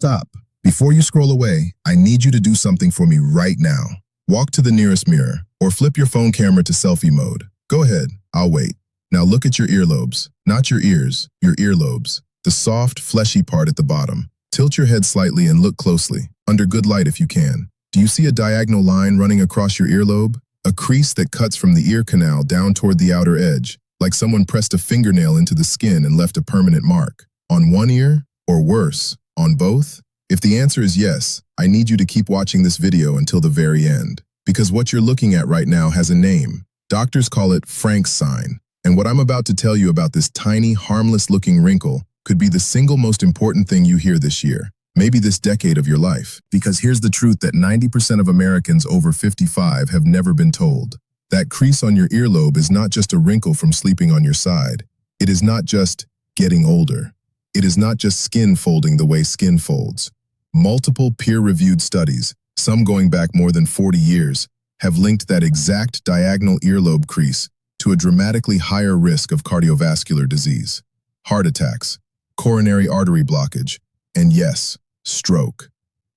stop. Before you scroll away, I need you to do something for me right now. Walk to the nearest mirror, or flip your phone camera to selfie mode. Go ahead, I'll wait. Now look at your earlobes, not your ears, your earlobes. The soft, fleshy part at the bottom. Tilt your head slightly and look closely, under good light if you can. Do you see a diagonal line running across your earlobe? A crease that cuts from the ear canal down toward the outer edge, like someone pressed a fingernail into the skin and left a permanent mark. On one ear, or worse, on both? If the answer is yes, I need you to keep watching this video until the very end. Because what you're looking at right now has a name. Doctors call it Frank's sign. And what I'm about to tell you about this tiny, harmless-looking wrinkle could be the single most important thing you hear this year, maybe this decade of your life. Because here's the truth that 90% of Americans over 55 have never been told. That crease on your earlobe is not just a wrinkle from sleeping on your side. It is not just getting older. It is not just skin folding the way skin folds. Multiple peer-reviewed studies, some going back more than 40 years, have linked that exact diagonal earlobe crease to a dramatically higher risk of cardiovascular disease, heart attacks, coronary artery blockage, and yes, stroke.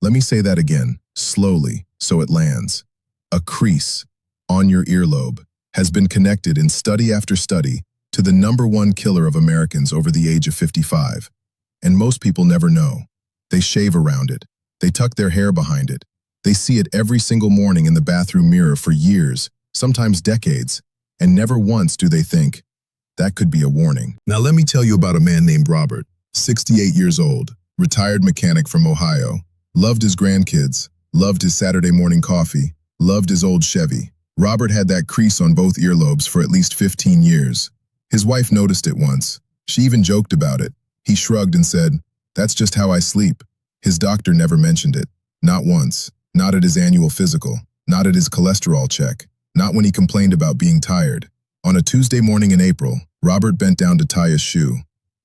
Let me say that again, slowly, so it lands. A crease on your earlobe has been connected in study after study to the #1 killer of Americans over the age of 55. And most people never know. They shave around it. They tuck their hair behind it. They see it every single morning in the bathroom mirror for years, sometimes decades, and never once do they think, that could be a warning. Now let me tell you about a man named Robert, 68 years old, retired mechanic from Ohio, loved his grandkids, loved his Saturday morning coffee, loved his old Chevy. Robert had that crease on both earlobes for at least 15 years. His wife noticed it once. She even joked about it. He shrugged and said, "That's just how I sleep." His doctor never mentioned it. Not once. Not at his annual physical. Not at his cholesterol check. Not when he complained about being tired. On a Tuesday morning in April, Robert bent down to tie his shoe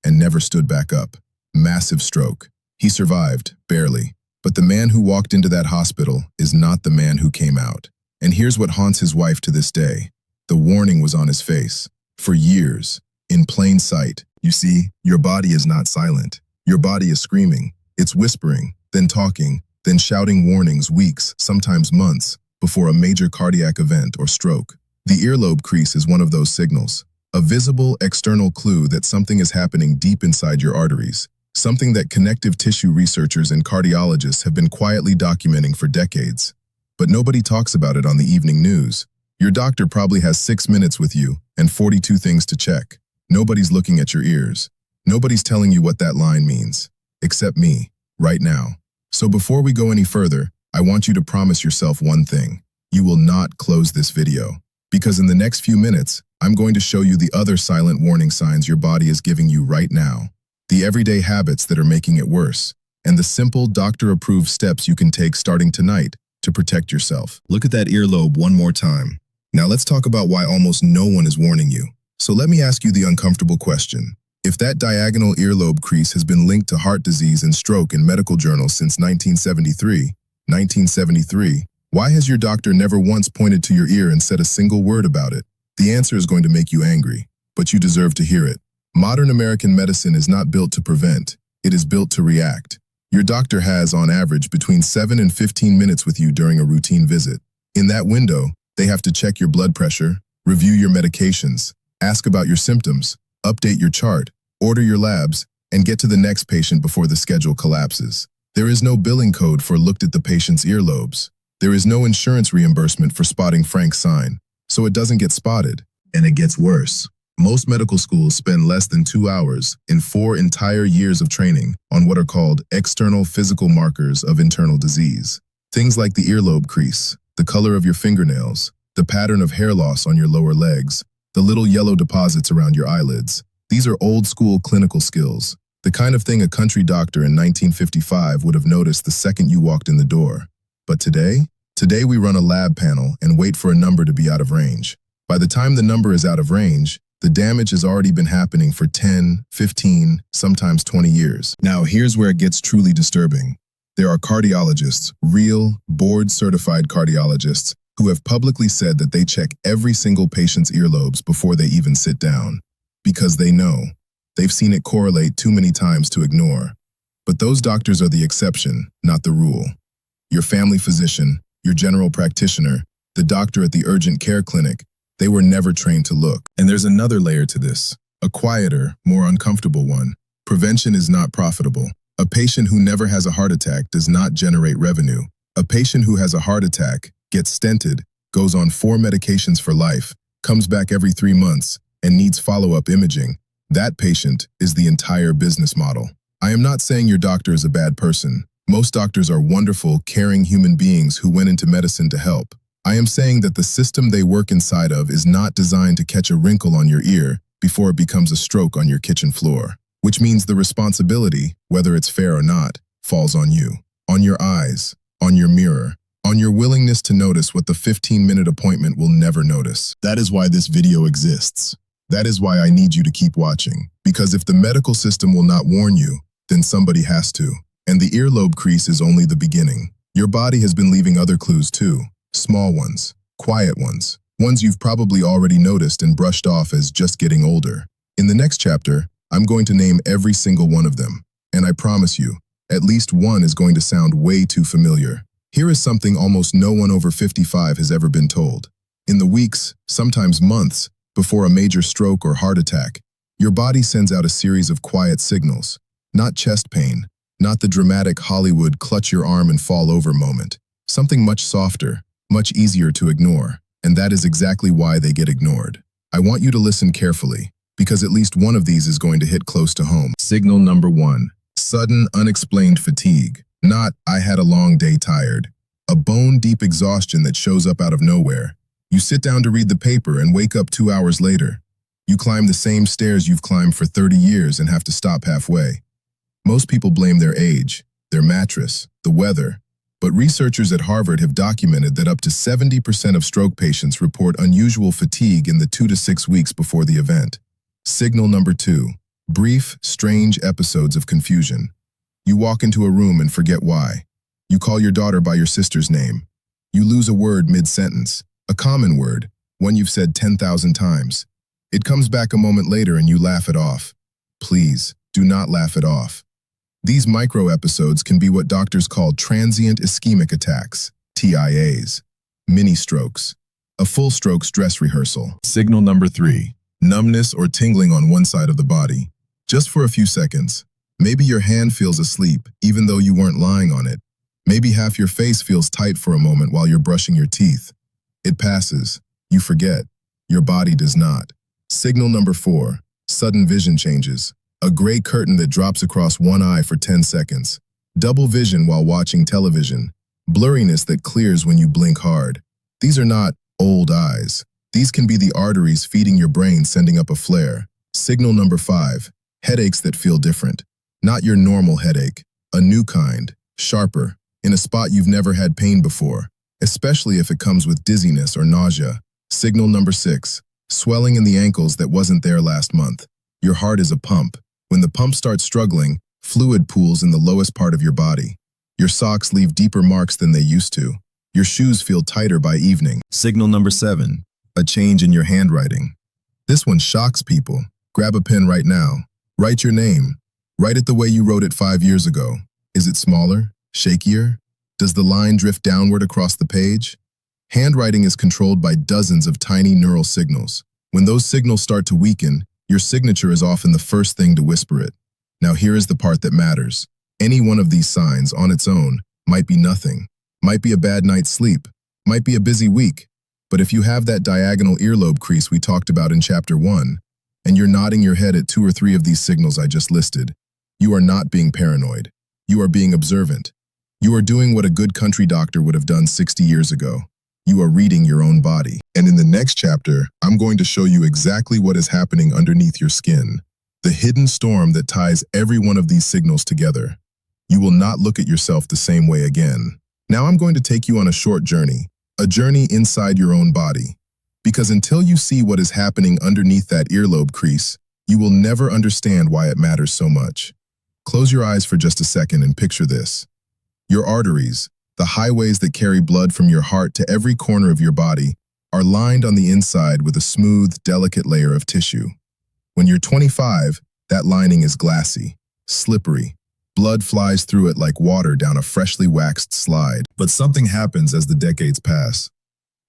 and never stood back up. Massive stroke. He survived, barely. But the man who walked into that hospital is not the man who came out. And here's what haunts his wife to this day. The warning was on his face. For years, in plain sight. You see, your body is not silent. Your body is screaming. It's whispering, then talking, then shouting warnings weeks, sometimes months, before a major cardiac event or stroke. The earlobe crease is one of those signals. A visible, external clue that something is happening deep inside your arteries. Something that connective tissue researchers and cardiologists have been quietly documenting for decades. But nobody talks about it on the evening news. Your doctor probably has 6 minutes with you and 42 things to check. Nobody's looking at your ears. Nobody's telling you what that line means. Except me, right now. So before we go any further, I want you to promise yourself one thing. You will not close this video. Because in the next few minutes, I'm going to show you the other silent warning signs your body is giving you right now. The everyday habits that are making it worse. And the simple, doctor-approved steps you can take starting tonight to protect yourself. Look at that earlobe one more time. Now let's talk about why almost no one is warning you. So let me ask you the uncomfortable question. If that diagonal earlobe crease has been linked to heart disease and stroke in medical journals since 1973, why has your doctor never once pointed to your ear and said a single word about it? The answer is going to make you angry, but you deserve to hear it. Modern American medicine is not built to prevent, it is built to react. Your doctor has, on average, between 7 and 15 minutes with you during a routine visit. In that window, they have to check your blood pressure, review your medications, ask about your symptoms, update your chart, order your labs, and get to the next patient before the schedule collapses. There is no billing code for looked at the patient's earlobes. There is no insurance reimbursement for spotting Frank's sign, so it doesn't get spotted. And it gets worse. Most medical schools spend less than 2 hours in 4 entire years of training on what are called external physical markers of internal disease. Things like the earlobe crease, the color of your fingernails, the pattern of hair loss on your lower legs, the little yellow deposits around your eyelids. These are old-school clinical skills, the kind of thing a country doctor in 1955 would have noticed the second you walked in the door. But today we run a lab panel and wait for a number to be out of range. By the time the number is out of range, the damage has already been happening for 10, 15, sometimes 20 years. Now, here's where it gets truly disturbing. There are cardiologists, real, board-certified cardiologists, who have publicly said that they check every single patient's earlobes before they even sit down. Because they know. They've seen it correlate too many times to ignore. But those doctors are the exception, not the rule. Your family physician, your general practitioner, the doctor at the urgent care clinic, they were never trained to look. And there's another layer to this, a quieter, more uncomfortable one. Prevention is not profitable. A patient who never has a heart attack does not generate revenue. A patient who has a heart attack, gets stented, goes on 4 medications for life, comes back every 3 months, and needs follow-up imaging. That patient is the entire business model. I am not saying your doctor is a bad person. Most doctors are wonderful, caring human beings who went into medicine to help. I am saying that the system they work inside of is not designed to catch a wrinkle on your ear before it becomes a stroke on your kitchen floor, which means the responsibility, whether it's fair or not, falls on you, on your eyes, on your mirror, on your willingness to notice what the 15-minute appointment will never notice. That is why this video exists. That is why I need you to keep watching, because if the medical system will not warn you, then somebody has to. And the earlobe crease is only the beginning. Your body has been leaving other clues too. Small ones, quiet ones you've probably already noticed and brushed off as just getting older. In the next chapter, I'm going to name every single one of them. And I promise you, at least one is going to sound way too familiar. Here is something almost no one over 55 has ever been told. In the weeks, sometimes months, before a major stroke or heart attack, your body sends out a series of quiet signals. Not chest pain, not the dramatic Hollywood clutch your arm and fall over moment. Something much softer, much easier to ignore, and that is exactly why they get ignored. I want you to listen carefully, because at least one of these is going to hit close to home. Signal number 1, sudden unexplained fatigue. Not, I had a long day tired. A bone-deep exhaustion that shows up out of nowhere. You sit down to read the paper and wake up 2 hours later. You climb the same stairs you've climbed for 30 years and have to stop halfway. Most people blame their age, their mattress, the weather, but researchers at Harvard have documented that up to 70% of stroke patients report unusual fatigue in the 2 to 6 weeks before the event. Signal number 2, brief, strange episodes of confusion. You walk into a room and forget why. You call your daughter by your sister's name. You lose a word mid-sentence, a common word, one you've said 10,000 times. It comes back a moment later and you laugh it off. Please, do not laugh it off. These micro-episodes can be what doctors call transient ischemic attacks, TIAs, mini-strokes, a full stroke stress rehearsal. Signal number 3, numbness or tingling on one side of the body. Just for a few seconds. Maybe your hand feels asleep, even though you weren't lying on it. Maybe half your face feels tight for a moment while you're brushing your teeth. It passes. You forget. Your body does not. Signal number 4, sudden vision changes. A gray curtain that drops across one eye for 10 seconds. Double vision while watching television. Blurriness that clears when you blink hard. These are not old eyes. These can be the arteries feeding your brain sending up a flare. Signal number 5, headaches that feel different. Not your normal headache. A new kind, sharper, in a spot you've never had pain before, especially if it comes with dizziness or nausea. Signal number 6, swelling in the ankles that wasn't there last month. Your heart is a pump. When the pump starts struggling, fluid pools in the lowest part of your body. Your socks leave deeper marks than they used to. Your shoes feel tighter by evening. Signal number 7, a change in your handwriting. This one shocks people. Grab a pen right now. Write your name. Write it the way you wrote it 5 years ago. Is it smaller? Shakier? Does the line drift downward across the page? Handwriting is controlled by dozens of tiny neural signals. When those signals start to weaken, your signature is often the first thing to whisper it. Now here is the part that matters. Any one of these signs on its own might be nothing, might be a bad night's sleep, might be a busy week. But if you have that diagonal earlobe crease we talked about in chapter 1, and you're nodding your head at 2 or 3 of these signals I just listed, you are not being paranoid. You are being observant. You are doing what a good country doctor would have done 60 years ago. You are reading your own body. And in the next chapter, I'm going to show you exactly what is happening underneath your skin, the hidden storm that ties every one of these signals together. You will not look at yourself the same way again. Now I'm going to take you on a short journey, a journey inside your own body. Because until you see what is happening underneath that earlobe crease, you will never understand why it matters so much. Close your eyes for just a second and picture this. Your arteries, the highways that carry blood from your heart to every corner of your body, are lined on the inside with a smooth, delicate layer of tissue. When you're 25, that lining is glassy, slippery, Blood flies through it like water down a freshly waxed slide. But something happens as the decades pass.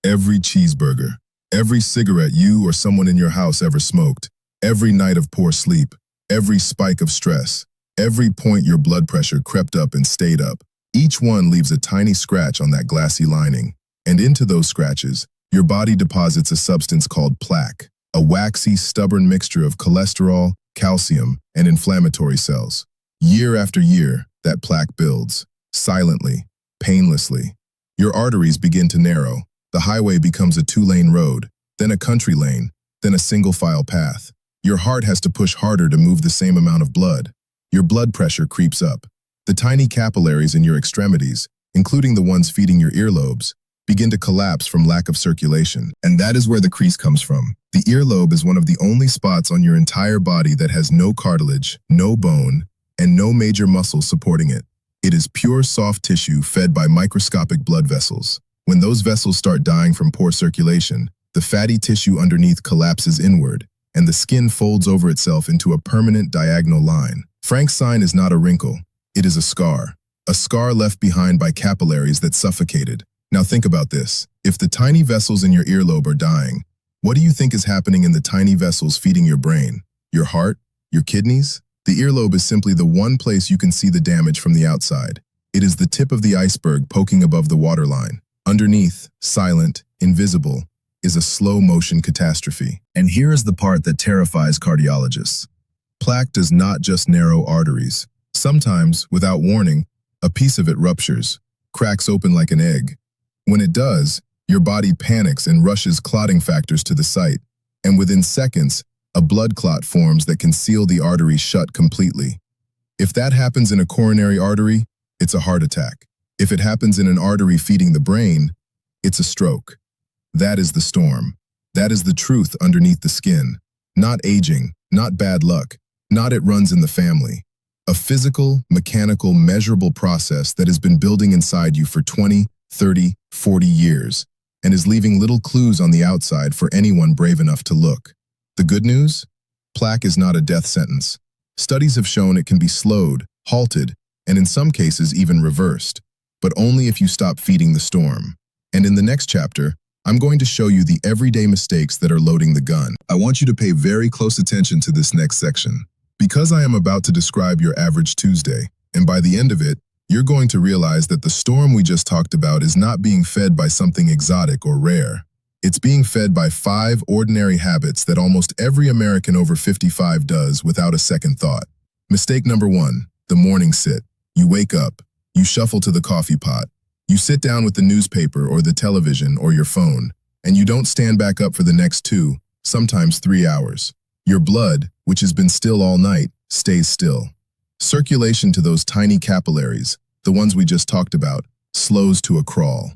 Every cheeseburger, every cigarette you or someone in your house ever smoked, every night of poor sleep, every spike of stress, every point your blood pressure crept up and stayed up, each one leaves a tiny scratch on that glassy lining. And into those scratches, your body deposits a substance called plaque, a waxy, stubborn mixture of cholesterol, calcium, and inflammatory cells. Year after year, that plaque builds, silently, painlessly. Your arteries begin to narrow. The highway becomes a two-lane road, then a country lane, then a single-file path. Your heart has to push harder to move the same amount of blood. Your blood pressure creeps up. The tiny capillaries in your extremities, including the ones feeding your earlobes, begin to collapse from lack of circulation. And that is where the crease comes from. The earlobe is one of the only spots on your entire body that has no cartilage, no bone, and no major muscle supporting it. It is pure soft tissue fed by microscopic blood vessels. When those vessels start dying from poor circulation, the fatty tissue underneath collapses inward, and the skin folds over itself into a permanent diagonal line. Frank's sign is not a wrinkle. It is a scar left behind by capillaries that suffocated. Now think about this. If the tiny vessels in your earlobe are dying, what do you think is happening in the tiny vessels feeding your brain? Your heart? Your kidneys? The earlobe is simply the one place you can see the damage from the outside. It is the tip of the iceberg poking above the waterline. Underneath, silent, invisible, is a slow-motion catastrophe. And here is the part that terrifies cardiologists. Plaque does not just narrow arteries. Sometimes, without warning, a piece of it ruptures, cracks open like an egg. When it does, your body panics and rushes clotting factors to the site, and within seconds, a blood clot forms that can seal the artery shut completely. If that happens in a coronary artery, it's a heart attack. If it happens in an artery feeding the brain, it's a stroke. That is the storm. That is the truth underneath the skin. Not aging, not bad luck, not it runs in the family. A physical, mechanical, measurable process that has been building inside you for 20, 30, 40 years, and is leaving little clues on the outside for anyone brave enough to look. The good news? Plaque is not a death sentence. Studies have shown it can be slowed, halted, and in some cases even reversed, but only if you stop feeding the storm. And in the next chapter, I'm going to show you the everyday mistakes that are loading the gun. I want you to pay very close attention to this next section, because I am about to describe your average Tuesday, and by the end of it, you're going to realize that the storm we just talked about is not being fed by something exotic or rare. It's being fed by 5 ordinary habits that almost every American over 55 does without a second thought. Mistake number 1, the morning sit. You wake up, you shuffle to the coffee pot, you sit down with the newspaper or the television or your phone, and you don't stand back up for the next 2, sometimes 3 hours. Your blood, which has been still all night, stays still. Circulation to those tiny capillaries, the ones we just talked about, slows to a crawl.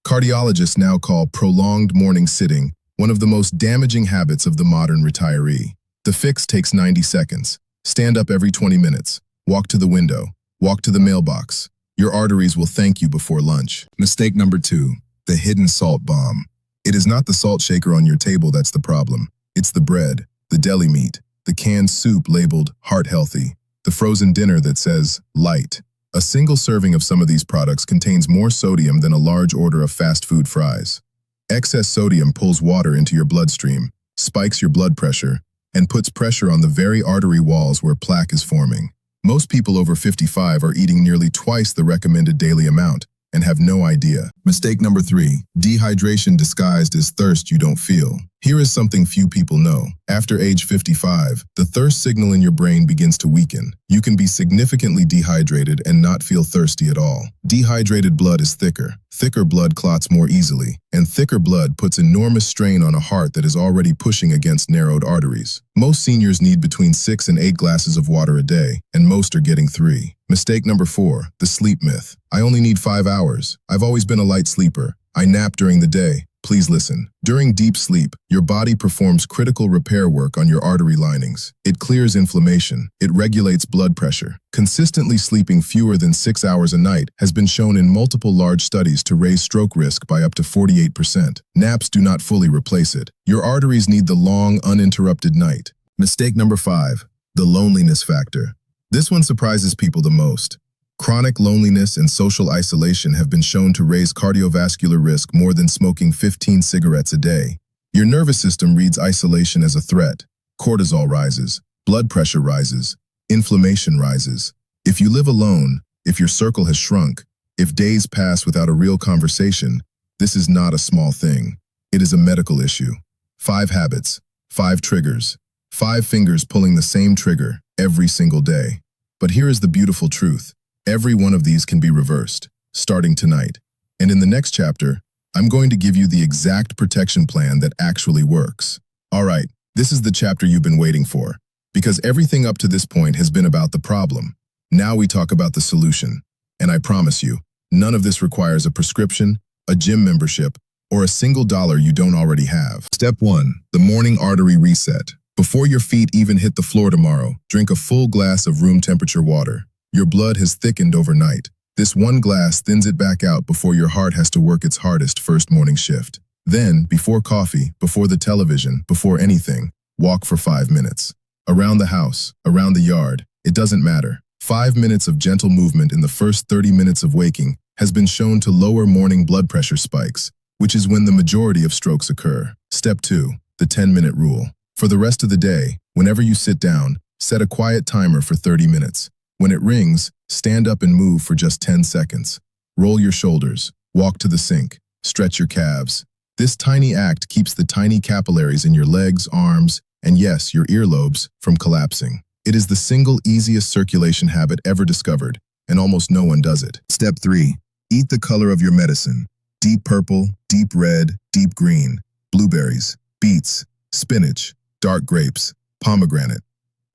Cardiologists now call prolonged morning sitting one of the most damaging habits of the modern retiree. The fix takes 90 seconds. Stand up every 20 minutes. Walk to the window. Walk to the mailbox. Your arteries will thank you before lunch. Mistake number 2, the hidden salt bomb. It is not the salt shaker on your table that's the problem. It's the bread, the deli meat, the canned soup labeled heart healthy, the frozen dinner that says light. A single serving of some of these products contains more sodium than a large order of fast food fries. Excess sodium pulls water into your bloodstream, spikes your blood pressure, and puts pressure on the very artery walls where plaque is forming. Most people over 55 are eating nearly twice the recommended daily amount and have no idea. Mistake number 3, dehydration disguised as thirst you don't feel. Here is something few people know. After age 55, the thirst signal in your brain begins to weaken. You can be significantly dehydrated and not feel thirsty at all. Dehydrated blood is thicker. Thicker blood clots more easily, and thicker blood puts enormous strain on a heart that is already pushing against narrowed arteries. Most seniors need between 6 and 8 glasses of water a day, and most are getting 3. Mistake number 4, the sleep myth. I only need 5 hours. I've always been a light sleeper. I nap during the day. Please listen. During deep sleep, your body performs critical repair work on your artery linings. It clears inflammation. It regulates blood pressure. Consistently sleeping fewer than 6 hours a night has been shown in multiple large studies to raise stroke risk by up to 48%. Naps do not fully replace it. Your arteries need the long, uninterrupted night. Mistake number 5, the loneliness factor. This one surprises people the most. Chronic loneliness and social isolation have been shown to raise cardiovascular risk more than smoking 15 cigarettes a day. Your nervous system reads isolation as a threat. Cortisol rises, blood pressure rises, inflammation rises. If you live alone, if your circle has shrunk, if days pass without a real conversation, this is not a small thing. It is a medical issue. 5 habits, 5 triggers, 5 fingers pulling the same trigger every single day. But here is the beautiful truth. Every one of these can be reversed, starting tonight. And in the next chapter, I'm going to give you the exact protection plan that actually works. All right, this is the chapter you've been waiting for, because everything up to this point has been about the problem. Now we talk about the solution. And I promise you, none of this requires a prescription, a gym membership, or a single dollar you don't already have. Step 1, the morning artery reset. Before your feet even hit the floor tomorrow, drink a full glass of room temperature water. Your blood has thickened overnight. This one glass thins it back out before your heart has to work its hardest first morning shift. Then, before coffee, before the television, before anything, walk for 5 minutes. Around the house, around the yard, it doesn't matter. 5 minutes of gentle movement in the first 30 minutes of waking has been shown to lower morning blood pressure spikes, which is when the majority of strokes occur. Step 2, the 10-minute rule. For the rest of the day, whenever you sit down, set a quiet timer for 30 minutes. When it rings, stand up and move for just 10 seconds. Roll your shoulders, walk to the sink, stretch your calves. This tiny act keeps the tiny capillaries in your legs, arms, and yes, your earlobes from collapsing. It is the single easiest circulation habit ever discovered, and almost no one does it. Step 3, eat the color of your medicine. Deep purple, deep red, deep green, blueberries, beets, spinach, dark grapes, pomegranate.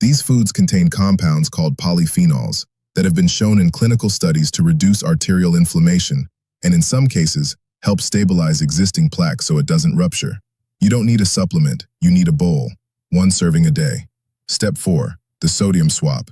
These foods contain compounds called polyphenols that have been shown in clinical studies to reduce arterial inflammation and in some cases help stabilize existing plaque so it doesn't rupture. You don't need a supplement, you need a bowl, 1 serving a day. Step 4, the sodium swap.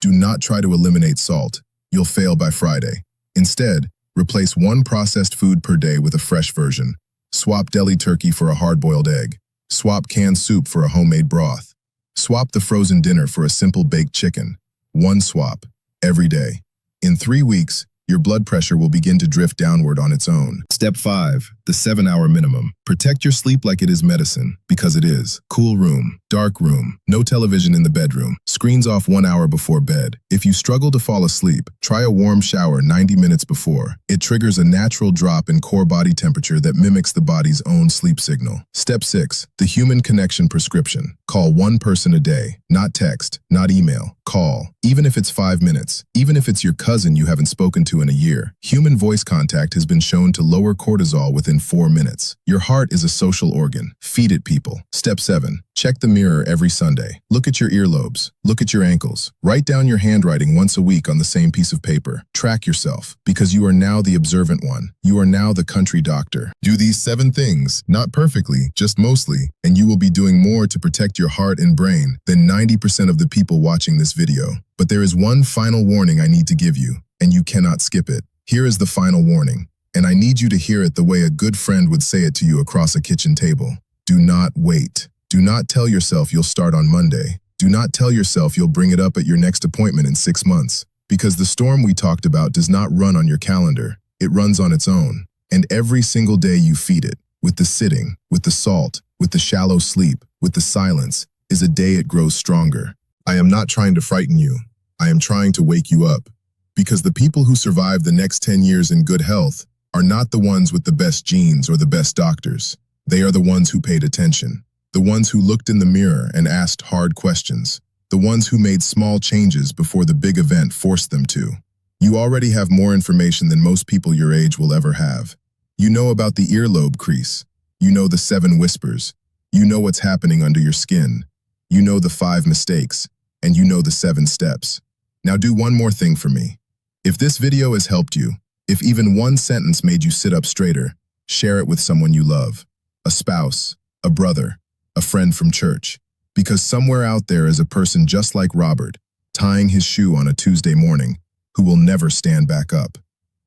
Do not try to eliminate salt. You'll fail by Friday. Instead, replace 1 processed food per day with a fresh version. Swap deli turkey for a hard-boiled egg. Swap canned soup for a homemade broth. Swap the frozen dinner for a simple baked chicken. 1 swap, every day. In 3 weeks, your blood pressure will begin to drift downward on its own. Step 5, the 7-hour minimum. Protect your sleep like it is medicine, because it is. Cool room, dark room, no television in the bedroom, screens off 1 hour before bed. If you struggle to fall asleep, try a warm shower 90 minutes before. It triggers a natural drop in core body temperature that mimics the body's own sleep signal. Step 6, the human connection prescription. Call 1 person a day, not text, not email. Call, even if it's 5 minutes, even if it's your cousin you haven't spoken to in a year. Human voice contact has been shown to lower cortisol within 4 minutes. Your heart is a social organ. Feed it, people. Step 7, check the mirror every Sunday. Look at your earlobes. Look at your ankles. Write down your handwriting once a week on the same piece of paper. Track yourself, because you are now the observant one. You are now the country doctor. Do these 7 things, not perfectly, just mostly, and you will be doing more to protect your heart and brain than 90% of the people watching this video. But there is one final warning I need to give you, and you cannot skip it. Here is the final warning, and I need you to hear it the way a good friend would say it to you across a kitchen table. Do not wait. Do not tell yourself you'll start on Monday. Do not tell yourself you'll bring it up at your next appointment in 6 months, because the storm we talked about does not run on your calendar. It runs on its own. And every single day you feed it, with the sitting, with the salt, with the shallow sleep, with the silence, is a day it grows stronger. I am not trying to frighten you. I am trying to wake you up. Because the people who survive the next 10 years in good health are not the ones with the best genes or the best doctors. They are the ones who paid attention. The ones who looked in the mirror and asked hard questions. The ones who made small changes before the big event forced them to. You already have more information than most people your age will ever have. You know about the earlobe crease. You know the 7 whispers. You know what's happening under your skin. You know the 5 mistakes. And you know the 7 steps. Now do one more thing for me. If this video has helped you, if even 1 sentence made you sit up straighter, share it with someone you love. A spouse, a brother, a friend from church. Because somewhere out there is a person just like Robert, tying his shoe on a Tuesday morning, who will never stand back up.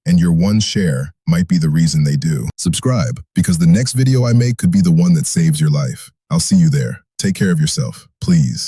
And your one share might be the reason they do. Subscribe, because the next video I make could be the one that saves your life. I'll see you there. Take care of yourself, please.